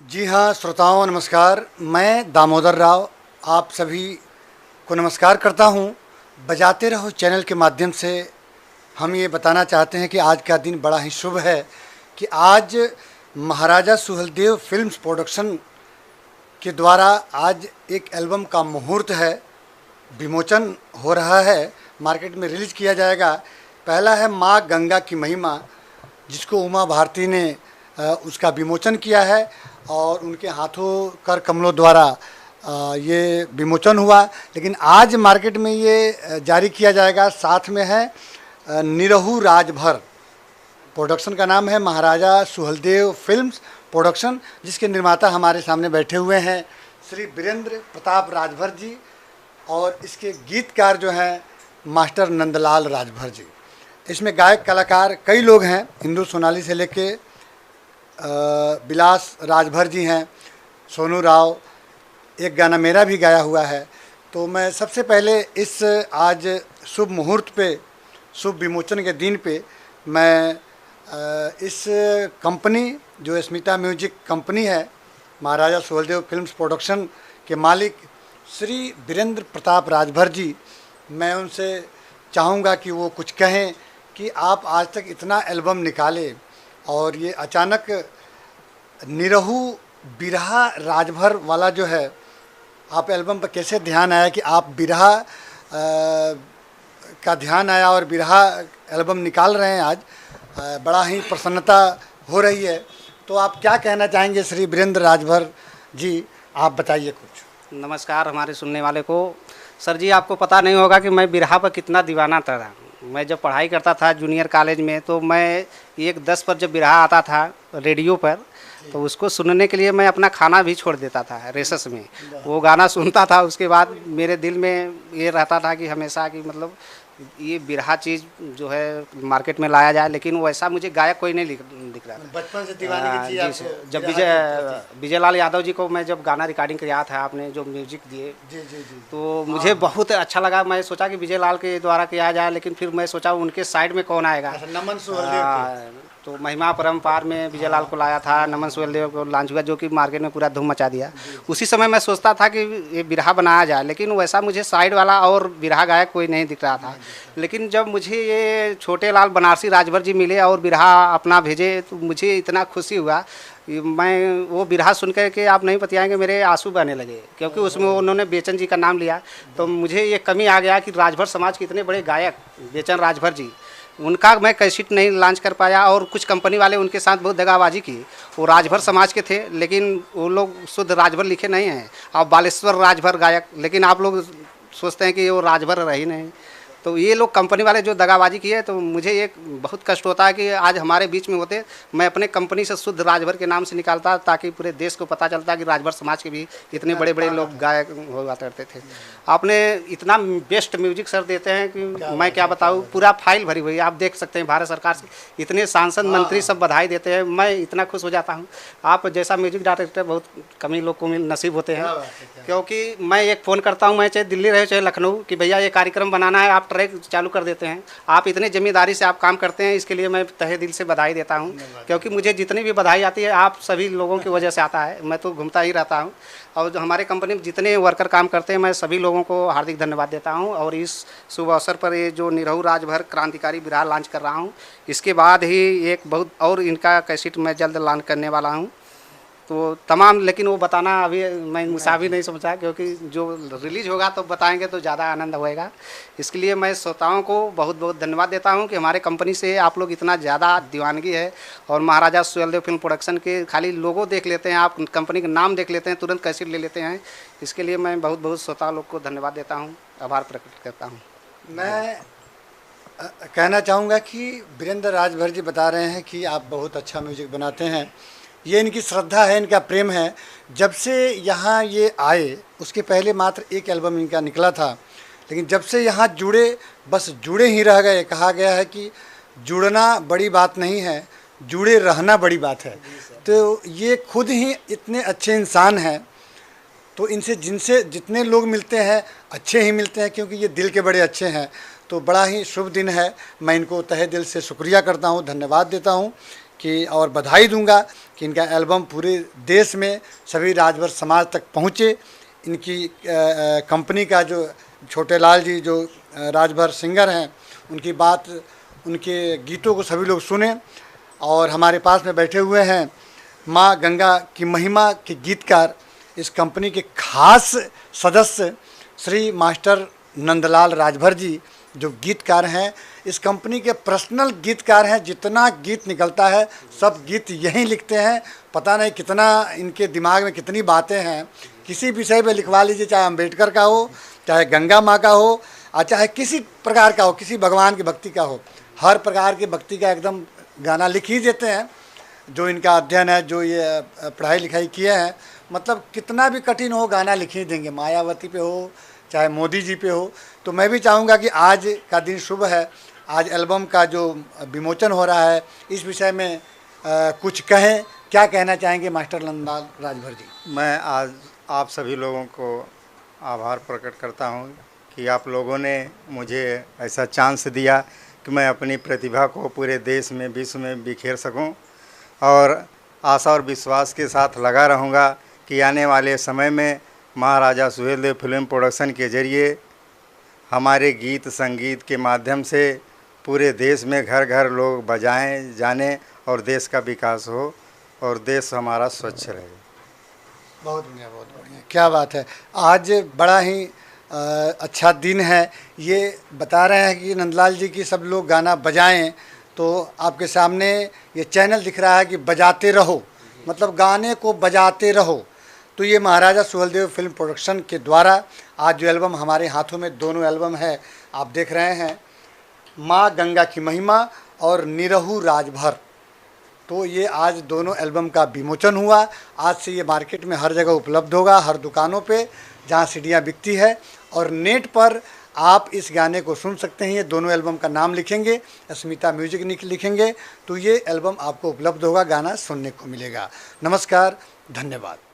जी हाँ श्रोताओं नमस्कार। मैं दामोदर राव आप सभी को नमस्कार करता हूँ। बजाते रहो चैनल के माध्यम से हम ये बताना चाहते हैं कि आज का दिन बड़ा ही शुभ है कि आज महाराजा सुहेलदेव फिल्म्स प्रोडक्शन के द्वारा आज एक एल्बम का मुहूर्त है, विमोचन हो रहा है, मार्केट में रिलीज़ किया जाएगा। पहला है माँ गंगा की महिमा, जिसको उमा भारती ने उसका विमोचन किया है और उनके हाथों कर कमलों द्वारा ये विमोचन हुआ। लेकिन आज मार्केट में ये जारी किया जाएगा। साथ में है निरहु राजभर, प्रोडक्शन का नाम है महाराजा सुहेलदेव फिल्म्स प्रोडक्शन, जिसके निर्माता हमारे सामने बैठे हुए हैं श्री वीरेंद्र प्रताप राजभर जी, और इसके गीतकार जो हैं मास्टर नंदलाल राजभर जी। इसमें गायक कलाकार कई लोग हैं, इंदु सोनाली से लेके विलास राजभर जी हैं, सोनू राव, एक गाना मेरा भी गाया हुआ है। तो मैं सबसे पहले इस आज शुभ मुहूर्त पे, शुभ विमोचन के दिन पे मैं इस कंपनी जो स्मिता म्यूजिक कंपनी है, महाराजा सुहेलदेव फिल्म्स प्रोडक्शन के मालिक श्री वीरेंद्र प्रताप राजभर जी, मैं उनसे चाहूँगा कि वो कुछ कहें कि आप आज तक इतना एल्बम निकाले और ये अचानक निरहु बिरहा राजभर वाला जो है, आप एल्बम पर कैसे ध्यान आया कि आप बिरहा का ध्यान आया और बिरहा एल्बम निकाल रहे हैं आज, बड़ा ही प्रसन्नता हो रही है। तो आप क्या कहना चाहेंगे श्री वीरेंद्र राजभर जी, आप बताइए कुछ। नमस्कार हमारे सुनने वाले को। सर जी, आपको पता नहीं होगा कि मैं बिरहा पर कितना दीवाना था। मैं जब पढ़ाई करता था जूनियर कॉलेज में, तो मैं 1:10 पर जब बिरहा आता था रेडियो पर, तो उसको सुनने के लिए मैं अपना खाना भी छोड़ देता था रेसस में, वो गाना सुनता था। उसके बाद मेरे दिल में ये रहता था कि हमेशा कि मतलब ये बिरहा चीज़ जो है मार्केट में लाया जाए, लेकिन वैसा मुझे गायक कोई नहीं दिख रहा था। बचपन से दीवानी की थी आपको? जब विजय लाल यादव जी को मैं जब गाना रिकॉर्डिंग किया था, आपने जो म्यूजिक दिए जी जी जी, तो मुझे बहुत अच्छा लगा। मैं सोचा कि विजय लाल के द्वारा किया जाए, लेकिन फिर मैं सोचा उनके साइड में कौन आएगा। नमन सुहेलदेव तो महिमा परम्पार में विजय लाल को लाया था, नमन सुहेलदेव को लॉन्च हुआ, जो कि मार्केट में पूरा धूम मचा दिया। उसी समय मैं सोचता था कि ये बिरहा बनाया जाए, लेकिन वैसा मुझे साइड वाला और बिरहा गायक कोई नहीं दिख रहा था। लेकिन जब मुझे ये छोटे लाल बनारसी राजभर जी मिले और बिरहा अपना भेजे, तो मुझे इतना खुशी हुआ। मैं वो बिरहा सुन कर के आप नहीं बताएंगे, मेरे आंसू बहने लगे, क्योंकि उसमें उन्होंने बेचन जी का नाम लिया। तो मुझे ये कमी आ गया कि राजभर समाज के इतने बड़े गायक बेचन राजभर जी, उनका मैं कैसेट नहीं लॉन्च कर पाया। और कुछ कंपनी वाले उनके साथ बहुत दगाबाजी की। वो राजभर समाज के थे, लेकिन वो लोग शुद्ध राजभर लिखे नहीं हैं। आप बालेश्वर राजभर गायक, लेकिन आप लोग सोचते हैं कि वो राजभर रही नहीं। तो ये लोग कंपनी वाले जो दगाबाजी किए, तो मुझे एक बहुत कष्ट होता है कि आज हमारे बीच में होते, मैं अपने कंपनी से शुद्ध राजभर के नाम से निकालता, ताकि पूरे देश को पता चलता कि राजभर समाज के भी इतने बड़े बड़े लोग गायक हुआ करते थे। आपने इतना बेस्ट म्यूजिक सर देते हैं कि मैं क्या बताऊँ, पूरा फाइल भरी हुई है। आप देख सकते हैं भारत सरकार से इतने सांसद मंत्री सब बधाई देते हैं, मैं इतना खुश हो जाता हूँ। आप जैसा म्यूजिक डायरेक्टर बहुत कम ही लोग को नसीब होते हैं, क्योंकि मैं एक फ़ोन करता हूँ, मैं चाहे दिल्ली रहे चाहे लखनऊ, कि भैया ये कार्यक्रम बनाना है, आप ट्रैक चालू कर देते हैं। आप इतने जिम्मेदारी से आप काम करते हैं, इसके लिए मैं तहे दिल से बधाई देता हूं। क्योंकि मुझे जितनी भी बधाई आती है आप सभी लोगों की वजह से आता है। मैं तो घूमता ही रहता हूं, और जो हमारे कंपनी में जितने वर्कर काम करते हैं, मैं सभी लोगों को हार्दिक धन्यवाद देता हूं। और इस शुभ अवसर पर ये जो निरहु राजभर क्रांतिकारी बिरहा लॉन्च कर रहा हूँ, इसके बाद ही एक बहुत और इनका कैसेट मैं जल्द लॉन्च करने वाला हूँ। तो तमाम, लेकिन वो बताना अभी मैं मुसाफिर नहीं समझा, क्योंकि जो रिलीज होगा तो बताएंगे तो ज़्यादा आनंद होएगा। इसके लिए मैं श्रोताओं को बहुत बहुत धन्यवाद देता हूं कि हमारे कंपनी से आप लोग इतना ज़्यादा दीवानगी है। और महाराजा सुहेलदेव फिल्म प्रोडक्शन के खाली लोगो देख लेते हैं, आप कंपनी का नाम देख लेते हैं, तुरंत कैसेट ले लेते हैं। इसके लिए मैं बहुत बहुत श्रोता लोग को धन्यवाद देता हूँ, आभार प्रकट करता हूँ। मैं कहना चाहूँगा कि वीरेंद्र राजभर जी बता रहे हैं कि आप बहुत अच्छा म्यूजिक बनाते हैं। ये इनकी श्रद्धा है, इनका प्रेम है। जब से यहाँ ये आए, उसके पहले मात्र एक एल्बम इनका निकला था, लेकिन जब से यहाँ जुड़े, बस जुड़े ही रह गए। कहा गया है कि जुड़ना बड़ी बात नहीं है, जुड़े रहना बड़ी बात है। तो ये खुद ही इतने अच्छे इंसान हैं, तो इनसे जिनसे जितने लोग मिलते हैं अच्छे ही मिलते हैं, क्योंकि ये दिल के बड़े अच्छे हैं। तो बड़ा ही शुभ दिन है। मैं इनको तहे दिल से शुक्रिया करता हूँ, धन्यवाद देता हूँ कि और बधाई दूंगा कि इनका एल्बम पूरे देश में सभी राजभर समाज तक पहुँचे। इनकी कंपनी का जो छोटे लाल जी जो राजभर सिंगर हैं, उनकी बात, उनके गीतों को सभी लोग सुने। और हमारे पास में बैठे हुए हैं माँ गंगा की महिमा के गीतकार, इस कंपनी के खास सदस्य श्री मास्टर नंदलाल राजभर जी, जो गीतकार हैं, इस कंपनी के पर्सनल गीतकार हैं। जितना गीत निकलता है सब गीत यहीं लिखते हैं। पता नहीं कितना इनके दिमाग में कितनी बातें हैं। किसी विषय पे लिखवा लीजिए, चाहे अम्बेडकर का हो, चाहे गंगा माँ का हो, और चाहे किसी प्रकार का हो, किसी भगवान की भक्ति का हो, हर प्रकार की भक्ति का एकदम गाना लिख ही देते हैं। जो इनका अध्ययन है, जो ये पढ़ाई लिखाई किए हैं, मतलब कितना भी कठिन हो गाना लिख ही देंगे, मायावती पे हो चाहे मोदी जी पे हो। तो मैं भी चाहूँगा कि आज का दिन शुभ है, आज एल्बम का जो विमोचन हो रहा है, इस विषय में कुछ कहें, क्या कहना चाहेंगे मास्टर नंदलाल राजभर जी? मैं आज आप सभी लोगों को आभार प्रकट करता हूँ कि आप लोगों ने मुझे ऐसा चांस दिया कि मैं अपनी प्रतिभा को पूरे देश में, विश्व में बिखेर सकूं। और आशा और विश्वास के साथ लगा रहूँगा कि आने वाले समय में महाराजा सुहेलदेव फिल्म प्रोडक्शन के ज़रिए हमारे गीत संगीत के माध्यम से पूरे देश में घर घर लोग बजाएं जाने और देश का विकास हो और देश हमारा स्वच्छ रहे। बहुत बढ़िया, बहुत बढ़िया, क्या बात है। आज बड़ा ही अच्छा दिन है। ये बता रहे हैं कि नंदलाल जी की सब लोग गाना बजाएं, तो आपके सामने ये चैनल दिख रहा है कि बजाते रहो, मतलब गाने को बजाते रहो। तो ये महाराजा सुहेलदेव फिल्म प्रोडक्शन के द्वारा आज जो एल्बम हमारे हाथों में, दोनों एल्बम है, आप देख रहे हैं, माँ गंगा की महिमा और निरहु राजभर। तो ये आज दोनों एल्बम का विमोचन हुआ। आज से ये मार्केट में हर जगह उपलब्ध होगा, हर दुकानों पे जहाँ सीडियाँ बिकती है, और नेट पर आप इस गाने को सुन सकते हैं। ये दोनों एल्बम का नाम लिखेंगे, अस्मिता म्यूजिक लिखेंगे, तो ये एल्बम आपको उपलब्ध होगा, गाना सुनने को मिलेगा। नमस्कार, धन्यवाद।